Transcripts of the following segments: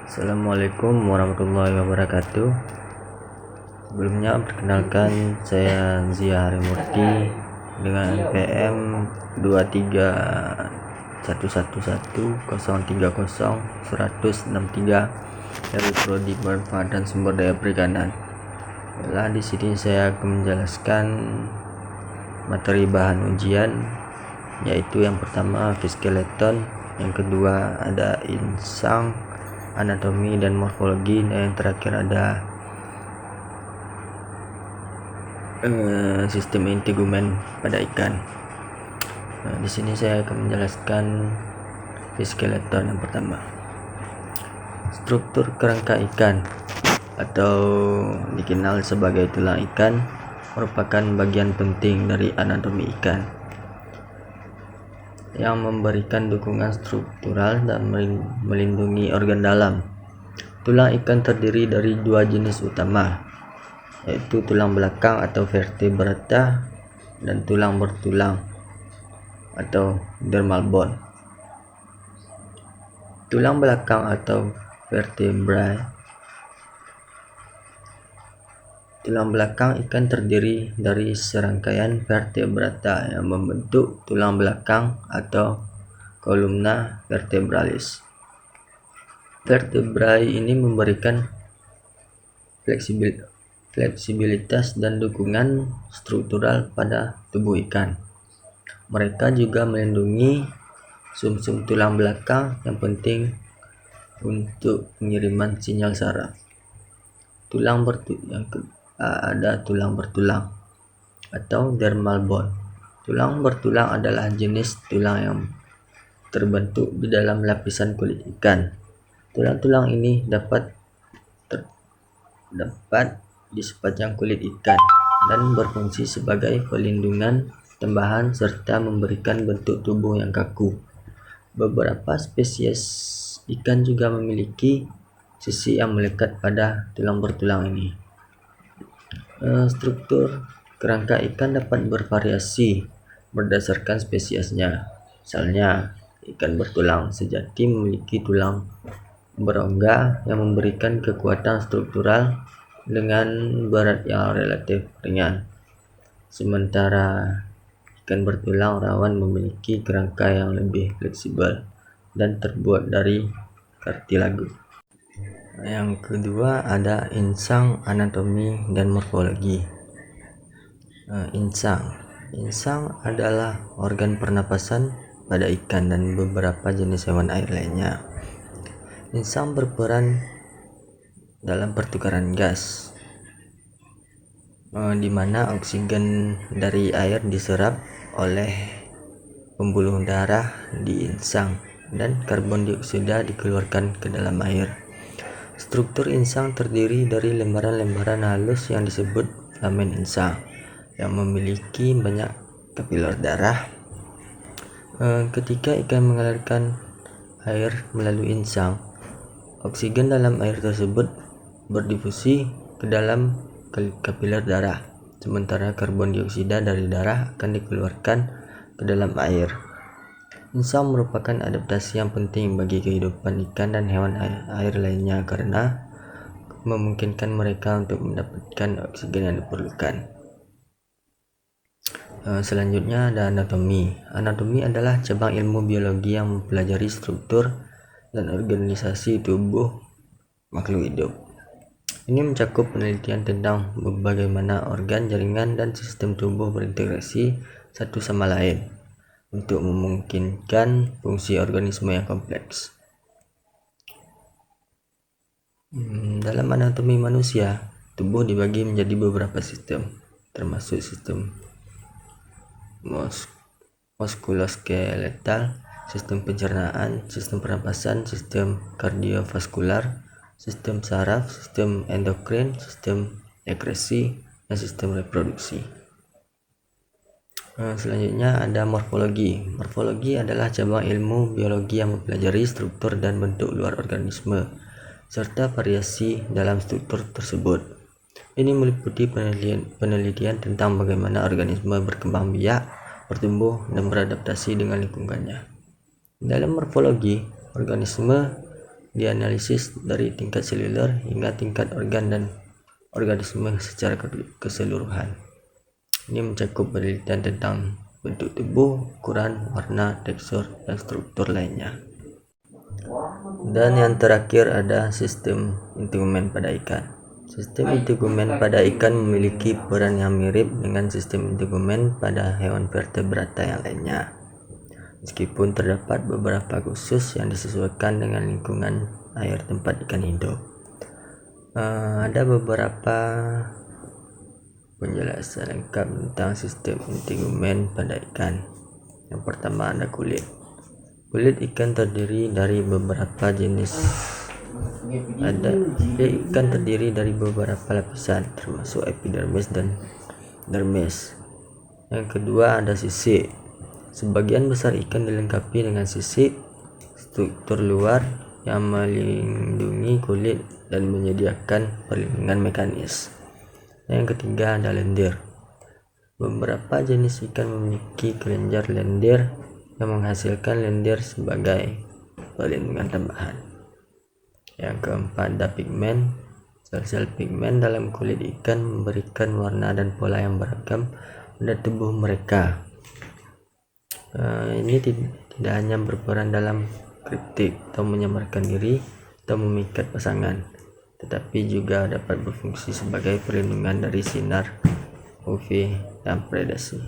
Assalamualaikum warahmatullahi wabarakatuh. Sebelumnya perkenalkan, saya Zia Harimurti dengan NPM 23111030163 dari Prodi Bermanfaat dan Sumber Daya Perikanan. Di sini saya akan menjelaskan materi bahan ujian, yaitu yang pertama skeleton, yang kedua ada insang, anatomi dan morfologi, dan yang terakhir ada sistem integumen pada ikan. Di sini saya akan menjelaskan skeleton yang pertama. Struktur kerangka ikan atau dikenal sebagai tulang ikan merupakan bagian penting dari anatomi ikan yang memberikan dukungan struktural dan melindungi organ dalam. Tulang ikan terdiri dari dua jenis utama, yaitu tulang belakang atau vertebrata dan tulang bertulang atau dermal bone. Tulang belakang atau vertebrae. Tulang belakang ikan terdiri dari serangkaian vertebrata yang membentuk tulang belakang atau columna vertebralis. Vertebrae ini memberikan fleksibilitas dan dukungan struktural pada tubuh ikan. Mereka juga melindungi sumsum tulang belakang yang penting untuk pengiriman sinyal saraf. Ada tulang bertulang atau dermal bone. Tulang bertulang adalah jenis tulang yang terbentuk di dalam lapisan kulit ikan. Tulang-tulang ini dapat di sepanjang kulit ikan dan berfungsi sebagai pelindungan tambahan serta memberikan bentuk tubuh yang kaku. Beberapa spesies ikan juga memiliki sisi yang melekat pada tulang bertulang ini. Struktur kerangka ikan dapat bervariasi berdasarkan spesiesnya. Misalnya, ikan bertulang sejati memiliki tulang berongga yang memberikan kekuatan struktural dengan berat yang relatif ringan. Sementara ikan bertulang rawan memiliki kerangka yang lebih fleksibel dan terbuat dari kartilago. Yang kedua ada insang, anatomi dan morfologi. Insang adalah organ pernapasan pada ikan dan beberapa jenis hewan air lainnya. Insang berperan dalam pertukaran gas, di mana oksigen dari air diserap oleh pembuluh darah di insang dan karbon dioksida dikeluarkan ke dalam air. Struktur insang terdiri dari lembaran-lembaran halus yang disebut filamen insang yang memiliki banyak kapiler darah. Ketika ikan mengalirkan air melalui insang, oksigen dalam air tersebut berdifusi ke dalam kapiler darah, sementara karbon dioksida dari darah akan dikeluarkan ke dalam air. Insang merupakan adaptasi yang penting bagi kehidupan ikan dan hewan air lainnya karena memungkinkan mereka untuk mendapatkan oksigen yang diperlukan. Selanjutnya ada anatomi. Anatomi adalah cabang ilmu biologi yang mempelajari struktur dan organisasi tubuh makhluk hidup. Ini mencakup penelitian tentang bagaimana organ, jaringan, dan sistem tubuh berintegrasi satu sama lain untuk memungkinkan fungsi organisme yang kompleks. Dalam anatomi manusia, tubuh dibagi menjadi beberapa sistem, termasuk sistem muskuloskeletal, sistem pencernaan, sistem pernapasan, sistem kardiovaskular, sistem saraf, sistem endokrin, sistem ekskresi, dan sistem reproduksi. Selanjutnya ada morfologi. Morfologi adalah cabang ilmu biologi yang mempelajari struktur dan bentuk luar organisme serta variasi dalam struktur tersebut. Ini meliputi penelitian tentang bagaimana organisme berkembang biak, bertumbuh, dan beradaptasi dengan lingkungannya. Dalam morfologi, organisme dianalisis dari tingkat seluler hingga tingkat organ dan organisme secara keseluruhan. Ini mencakup penelitian tentang bentuk tubuh, ukuran, warna, tekstur, dan struktur lainnya. Dan yang terakhir ada sistem integumen pada ikan. Sistem integumen pada ikan memiliki peran yang mirip dengan sistem integumen pada hewan vertebrata yang lainnya. Meskipun terdapat beberapa khusus yang disesuaikan dengan lingkungan air tempat ikan hidup. Ada beberapa penjelasan lengkap tentang sistem integumen pada ikan. Yang pertama ada kulit. Kulit ikan terdiri dari beberapa jenis. Ikan terdiri dari beberapa lapisan, termasuk epidermis dan dermis. Yang kedua ada sisik. Sebagian besar ikan dilengkapi dengan sisik, struktur luar yang melindungi kulit dan menyediakan perlindungan mekanis. Yang ketiga ada lendir. Beberapa jenis ikan memiliki kelenjar lendir yang menghasilkan lendir sebagai perlindungan tambahan. Yang keempat ada pigmen. Sel-sel pigmen dalam kulit ikan memberikan warna dan pola yang beragam pada tubuh mereka. Ini tidak hanya berperan dalam kriptik atau menyamarkan diri atau memikat pasangan, tetapi juga dapat berfungsi sebagai perlindungan dari sinar UV dan predasi.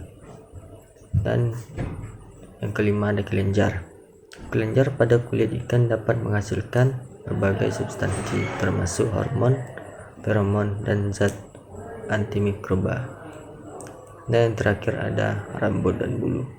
Dan yang kelima ada kelenjar. Kelenjar pada kulit ikan dapat menghasilkan berbagai substansi termasuk hormon, feromon, dan zat antimikroba. Dan yang terakhir ada rambut dan bulu.